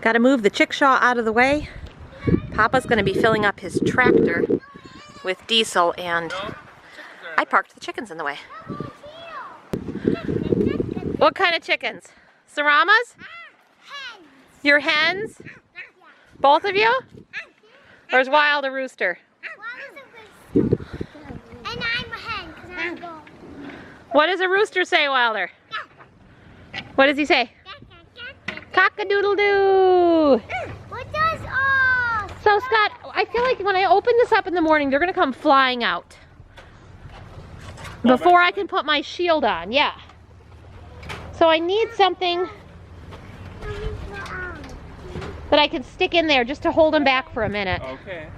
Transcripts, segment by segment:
Got to move the chickshaw out of the way. Papa's going to be filling up his tractor with diesel, and I parked the chickens in the way. What kind of chickens? Saramas? Hens. Your hens? Both of you? Or is Wild a rooster? Wild is a rooster. And I'm a hen because I'm a gold. What does a rooster say, Wilder? What does he say? Cock-a-doodle-doo! What does all? So Scott, I feel like when I open this up in the morning, they're gonna come flying out. Before I can put my shield on, yeah. So I need something that I can stick in there just to hold them back for a minute. Okay.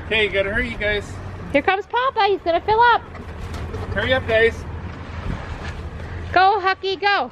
Okay, you gotta hurry, you guys. Here comes Papa, he's gonna fill up. Hurry up, guys. Go, Hucky, go.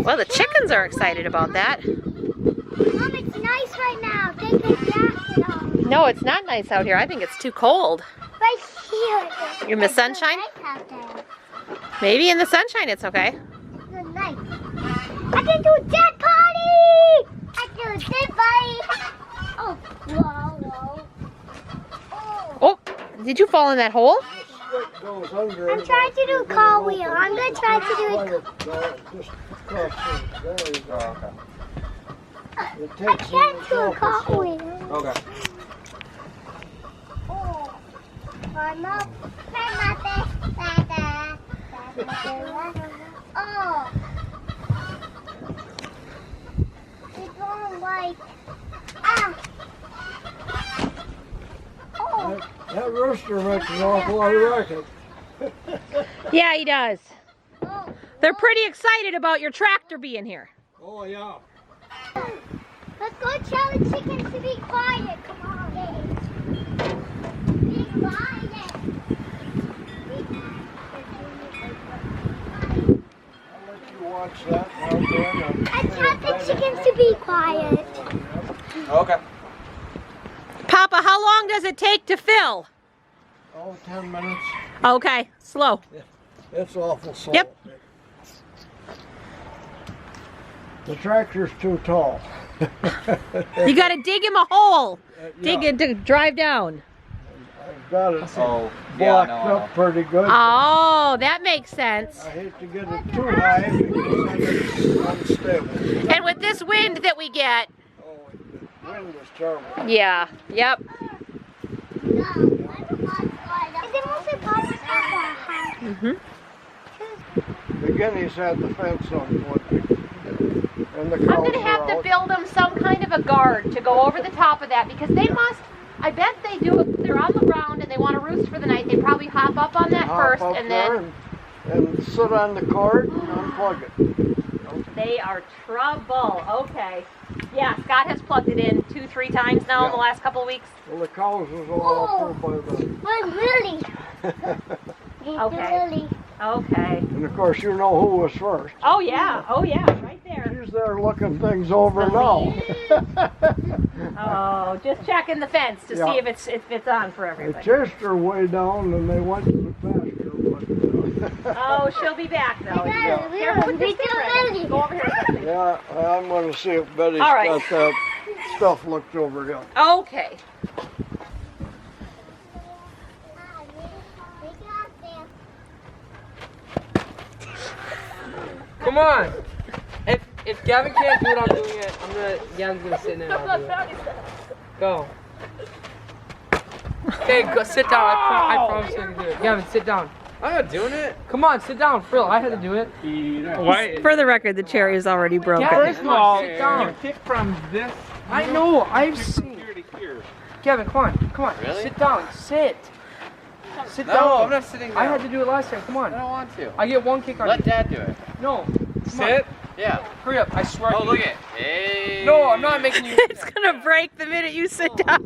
Well, the chickens are excited about that. Mom, it's nice right now. Take your jacket off. No, it's not nice out here. I think it's too cold. Right here. In the sunshine? It's nice out there. Maybe in the sunshine it's okay. It's nice. I can do a dead party! I can do a dead party! Oh, whoa, whoa. Oh, did you fall in that hole? I'm trying to do a car wheel. I'm going to try to do a I can't do a car wheel. Okay. Oh, I'm up. Oh. It's going like, Oh. That rooster makes an awful lot of racket. Yeah, he does. Oh. They're pretty excited about your tractor being here. Oh, yeah. Let's go tell the chickens to be quiet. Come on, be quiet. I'll let you watch that out there. I tell the chickens to be quiet. Okay. Papa, how long does it take to fill? Oh, 10 minutes. Okay, slow. It's awful slow. Yep. The tractor's too tall. You gotta dig him a hole. Dig it to drive down. I've got it Oh, blocked up pretty good. Oh, that makes sense. I hate to get it too high because then it's unstable. And with this wind that we get, Oh, the wind is terrible. yeah, yep. Is it mostly Papa's house? Mm-hmm. The guineas had the fence on one. And the I'm cows gonna have are to out. build them some kind of a guard to go over the top of that because they must, I bet they do, if they're on the ground and they want to roost for the night, they probably hop up on that Hop first up and there then and sit on the cord and unplug it. they are trouble. Okay. Yeah, Scott has plugged it in 2-3 times now in the last couple of weeks. Well, the cows was all up there by the... But really? Okay. Really? Okay. And of course, you know who was first. Oh yeah, right there. She's there looking things over now. Oh, just checking the fence to Yeah. see if it's on for They everybody. chased her way down and they went to the pasture. But, Oh, she'll be back though. Yeah. Here, put this here, Eddie. Go over here. yeah, I'm going to see if Betty's All right. got that stuff looked over here. Okay. Come on. If Gavin can't do it, I'm doing it. Gavin's gonna sit in it. I'll do it. Go. Okay, go sit down. I promise you I can do it. Gavin, sit down. I'm not doing it. Come on, sit down. Frill, I had to do it. Why? For the record, the chair is already broken. Gavin, First of come on, all, sit you down. pick from this. I know. I've Pick from seen. here to here. Gavin, come on. Come on. Really? Sit down. Sit. Sit No, down. I'm not sitting down. I had to do it last time. Come I on. don't want to. I get one kick on Let you. Dad do it. No. Come Sit. on. Yeah. Hurry up. I swear. Oh, to look you. at. Hey. No, I'm not making you. It's gonna break the minute you sit down.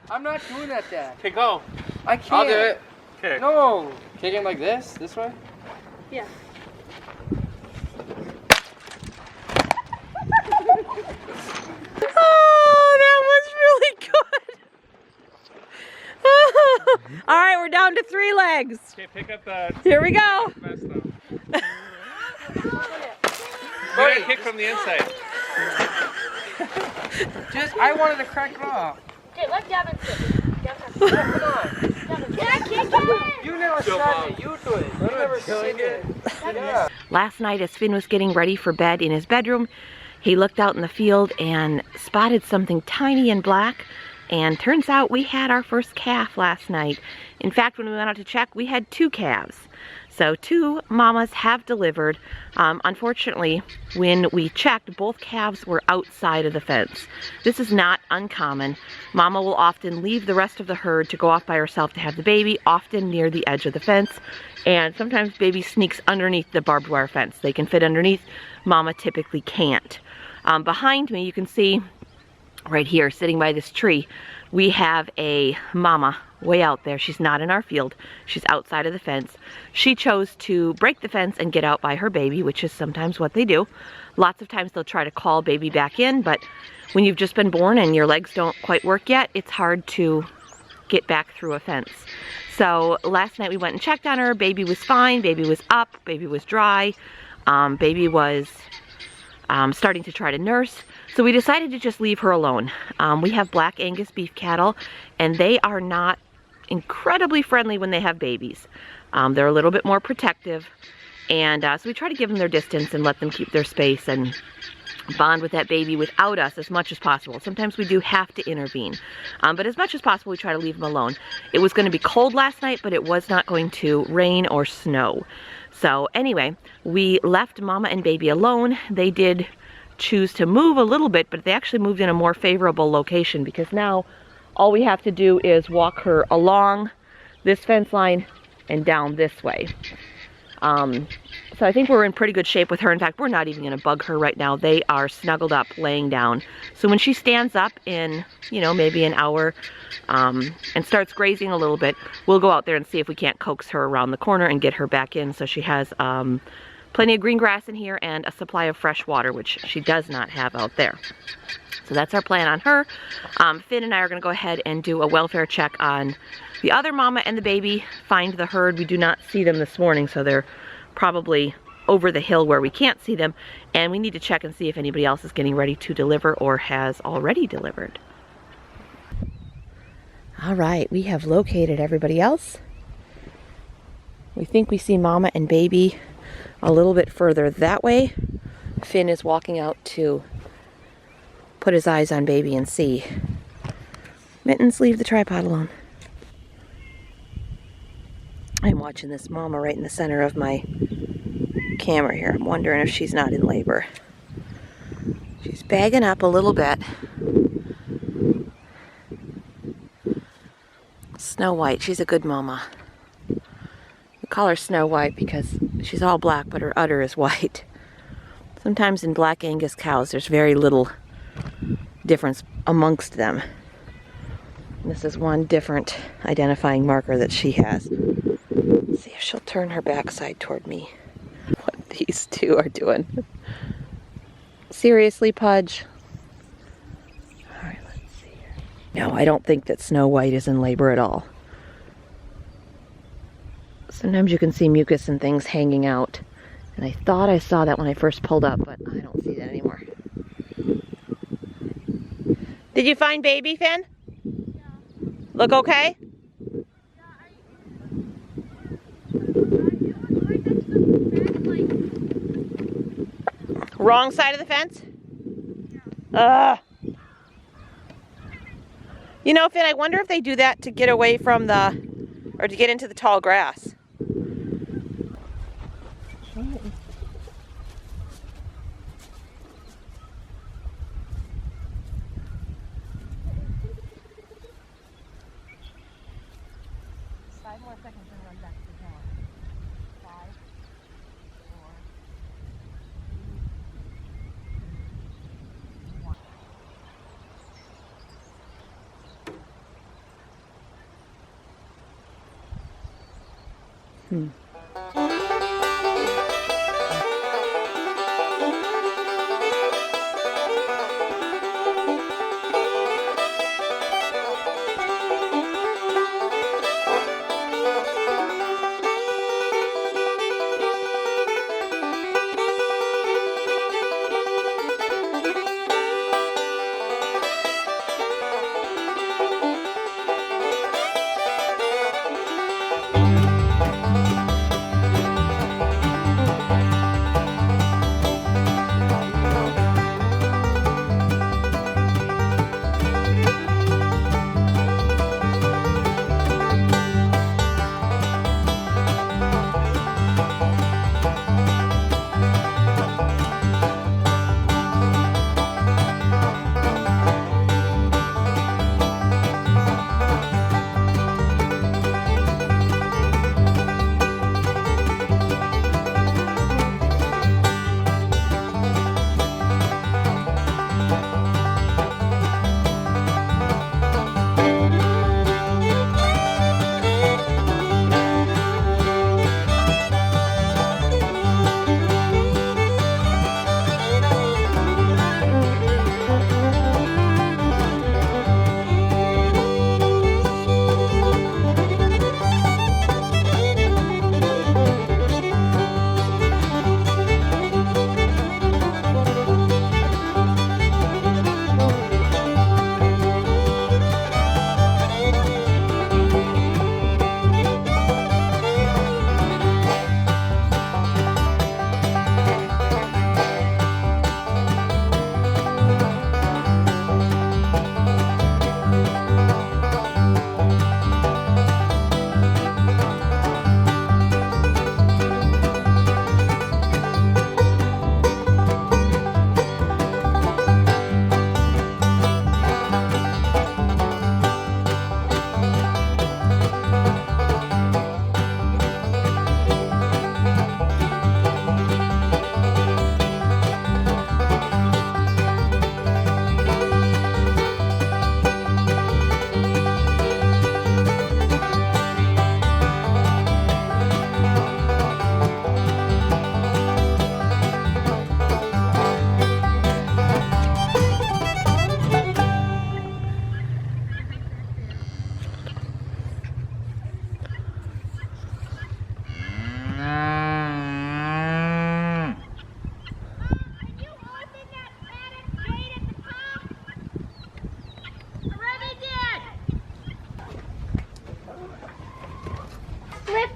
I'm not doing that, Dad. Okay, go. I can't. I'll do it. Okay. No. Kick him like this way. Yeah. Oh, that was really All right, we're down to 3 legs. Okay, pick up the Here we go. vest though. Get a kick from the inside. I wanted to crack it off. Okay, let Gavin sit. Come on. Can I kick it? You never said it. You do it. You never said it. Yeah. Last night as Finn was getting ready for bed in his bedroom, he looked out in the field and spotted something tiny and black, and turns out we had our first calf last night. In fact, when we went out to check, we had 2 calves. So 2 mamas have delivered. Unfortunately, when we checked, both calves were outside of the fence. This is not uncommon. Mama will often leave the rest of the herd to go off by herself to have the baby, often near the edge of the fence. And sometimes baby sneaks underneath the barbed wire fence. They can fit underneath. Mama typically can't. Behind me, you can see right here, sitting by this tree, we have a mama way out there. She's not in our field. She's outside of the fence. She chose to break the fence and get out by her baby, which is sometimes what they do. Lots of times they'll try to call baby back in, but when you've just been born and your legs don't quite work yet, it's hard to get back through a fence. So last night we went and checked on her. Baby was fine. Baby was up. Baby was dry. Baby was starting to try to nurse. So we decided to just leave her alone. We have Black Angus beef cattle, and they are not incredibly friendly when they have babies. They're a little bit more protective, and so we try to give them their distance and let them keep their space and bond with that baby without us as much as possible. Sometimes we do have to intervene, but as much as possible we try to leave them alone. It was going to be cold last night, but it was not going to rain or snow. So anyway, we left mama and baby alone. They did choose to move a little bit, but they actually moved in a more favorable location, because now all we have to do is walk her along this fence line and down this way. So I think we're in pretty good shape with her. In fact, we're not even going to bug her right now. They are snuggled up, laying down. So when she stands up in, maybe an hour and starts grazing a little bit, we'll go out there and see if we can't coax her around the corner and get her back in, so she has plenty of green grass in here and a supply of fresh water, which she does not have out there. So that's our plan on her. Finn and I are going to go ahead and do a welfare check on the other mama and the baby, find the herd. We do not see them this morning, so they're probably over the hill where we can't see them, and we need to check and see if anybody else is getting ready to deliver or has already delivered. All right, we have located everybody else. We think we see mama and baby a little bit further that way. Finn is walking out to put his eyes on baby and see. Mittens, leave the tripod alone. I'm watching this mama right in the center of my camera here. I'm wondering if she's not in labor. She's bagging up a little bit. Snow White, she's a good mama. We call her Snow White because she's all black, but her udder is white. Sometimes in Black Angus cows, there's very little difference amongst them. This is one different identifying marker that she has. Let's see if she'll turn her backside toward me. What these two are doing. Seriously, Pudge? Alright, let's see here. No, I don't think that Snow White is in labor at all. Sometimes you can see mucus and things hanging out. And I thought I saw that when I first pulled up, but I don't see that anymore. Did you find baby, Finn? Yeah. Look okay? Wrong side of the fence? Yeah. You know, Finn, I wonder if they do that to get away from or to get into the tall grass.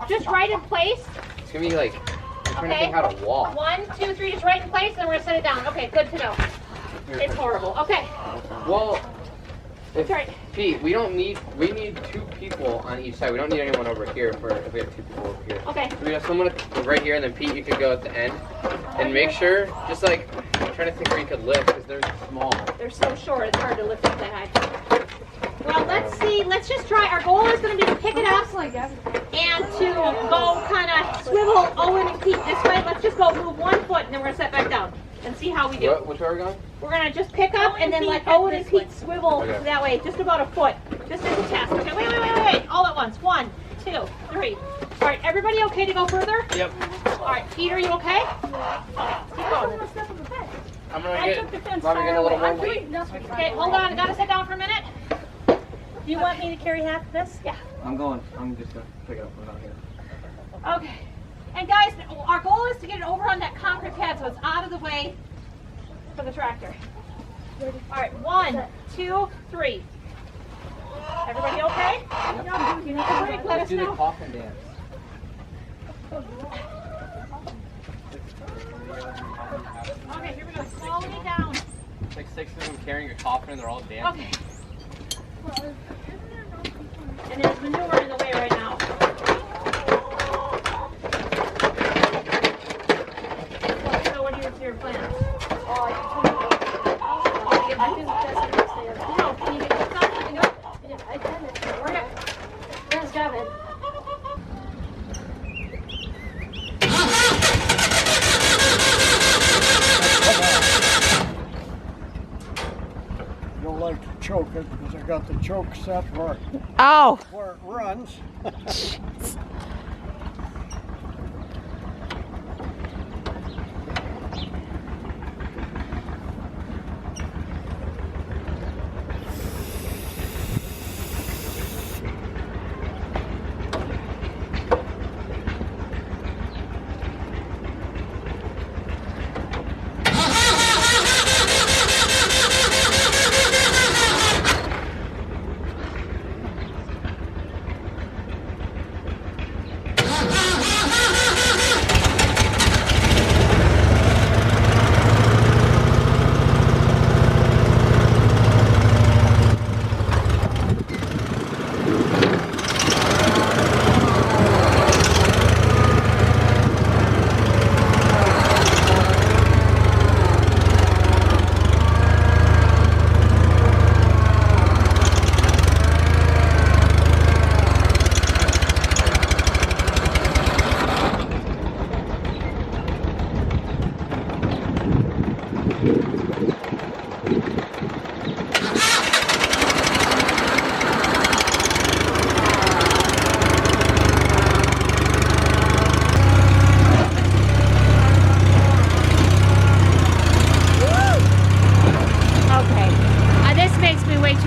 just right in place. It's gonna be like, I'm trying to Okay. think how to walk. 1, 2, 3, just right in place, and then we're gonna set it down. Okay, good to know. It's horrible. Okay, Well, if, that's right. Pete, we need 2 people on each side. We don't need anyone over here if we have 2 people over here. Okay. So we have someone right here, and then Pete, you could go at the end. And make sure, just like, I'm trying to think where you could lift, because they're small. They're so short, it's hard to lift up that high. Well, let's see. Let's just try. Our goal is going to be to pick it up and to go kind of swivel Owen and Pete this way. Let's just go move 1 foot, and then we're going to set back down and see how we do. Which way are we going? We're going to just pick up and then let Owen and Pete swivel Okay. that way, just about a foot. Just as a test. Okay, wait. All at once. 1, 2, 3. All right, everybody okay to go further? Yep. All right, Pete, are you okay? Okay, keep going. I'm gonna get, Mom, you're getting a little more weight. Okay, hold on. I got to sit down for a minute. Do you want me to carry half of this? Yeah. I'm just gonna pick it up from out here. Okay. And guys, our goal is to get it over on that concrete pad so it's out of the way for the tractor. All right, 1, 2, 3. Everybody okay? You need a break, let us Do the know. coffin dance. Okay, here we go. Slowly down. It's like 6 of them carrying a coffin and they're all dancing. Okay. And there's manure in the way right now. So what are your plans? No, can you get this done? Can you do it? I can. Okay. Let's grab it. I don't like to choke it because I got the choke set where it runs.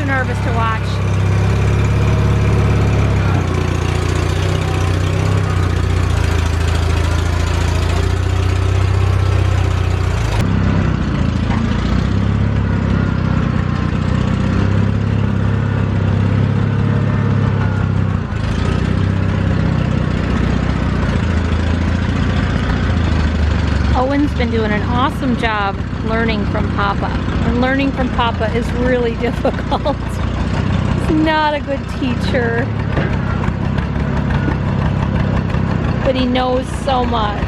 nervous to watch. Owen's been doing an awesome job learning from Papa. And learning from Papa is really difficult. He's not a good teacher. But he knows so much.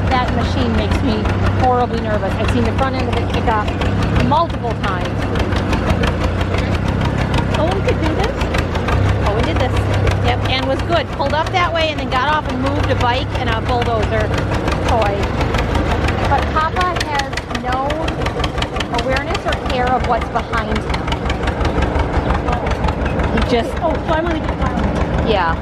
That machine makes me horribly nervous. I've seen the front end of it kick off multiple times. Owen could do this. Owen did this. Yep, and was good. Pulled up that way and then got off and moved a bike and a bulldozer toy. But Papa has no awareness or care of what's behind him. He just... Oh, so I'm gonna get my... Yeah.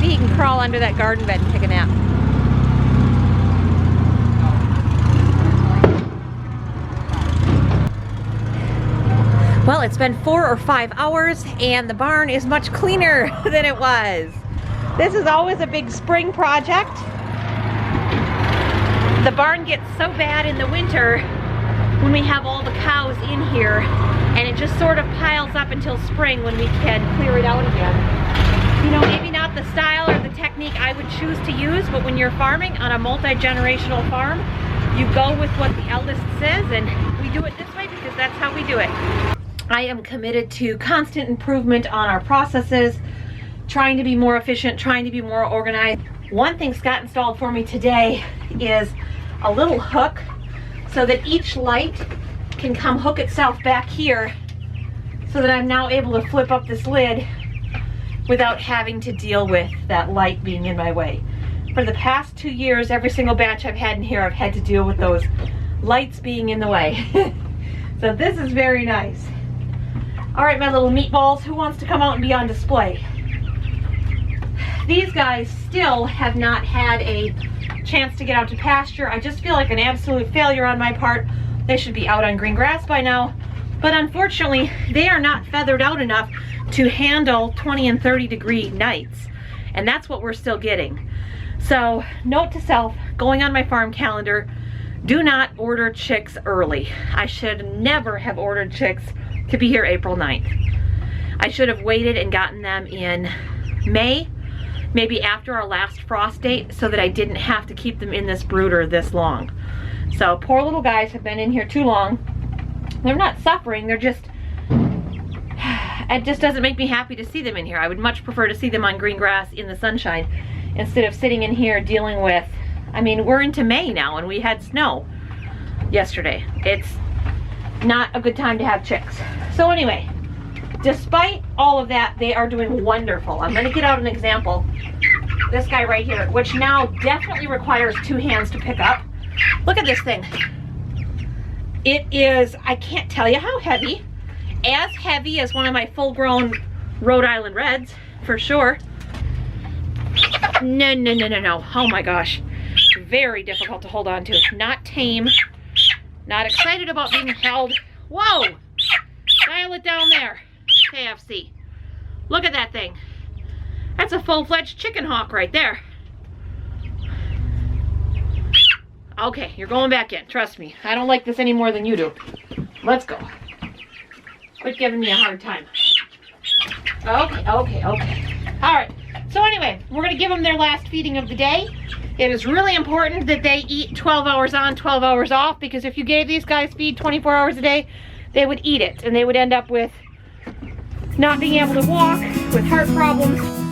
maybe he can crawl under that garden bed and take a nap. Well, it's been 4 or 5 hours and the barn is much cleaner than it was. This is always a big spring project. The barn gets so bad in the winter when we have all the cows in here, and it just sort of piles up until spring when we can clear it out again. You know, maybe not the style or the technique I would choose to use, but when you're farming on a multi-generational farm, you go with what the eldest says, and we do it this way because that's how we do it. I am committed to constant improvement on our processes, trying to be more efficient, trying to be more organized. One thing Scott installed for me today is a little hook so that each light can come hook itself back here, so that I'm now able to flip up this lid without having to deal with that light being in my way. For the past 2 years, every single batch I've had in here, I've had to deal with those lights being in the way. So this is very nice. All right, my little meatballs, who wants to come out and be on display? These guys still have not had a chance to get out to pasture. I just feel like an absolute failure on my part. They should be out on green grass by now. But unfortunately, they are not feathered out enough to handle 20 and 30 degree nights. And that's what we're still getting. So, note to self, going on my farm calendar, do not order chicks early. I should never have ordered chicks to be here April 9th. I should have waited and gotten them in May, maybe after our last frost date, so that I didn't have to keep them in this brooder this long. So poor little guys have been in here too long. They're not suffering, they're just, it just doesn't make me happy to see them in here. I would much prefer to see them on green grass in the sunshine instead of sitting in here dealing with, I mean, we're into May now and we had snow yesterday. It's not a good time to have chicks. So anyway, despite all of that, they are doing wonderful. I'm gonna get out an example. This guy right here, which now definitely requires 2 hands to pick up. Look at this thing. It is, I can't tell you how heavy. As heavy as one of my full-grown Rhode Island Reds, for sure. No, no, no, no, no. Oh my gosh. Very difficult to hold on to. Not tame. Not excited about being held. Whoa! Dial it down there. KFC. Look at that thing. That's a full-fledged chicken hawk right there. Okay, you're going back in. Trust me. I don't like this any more than you do. Let's go. Quit giving me a hard time. Okay, okay, okay. All right. So anyway, we're going to give them their last feeding of the day. It is really important that they eat 12 hours on, 12 hours off, because if you gave these guys feed 24 hours a day, they would eat it, and they would end up with not being able to walk, with heart problems.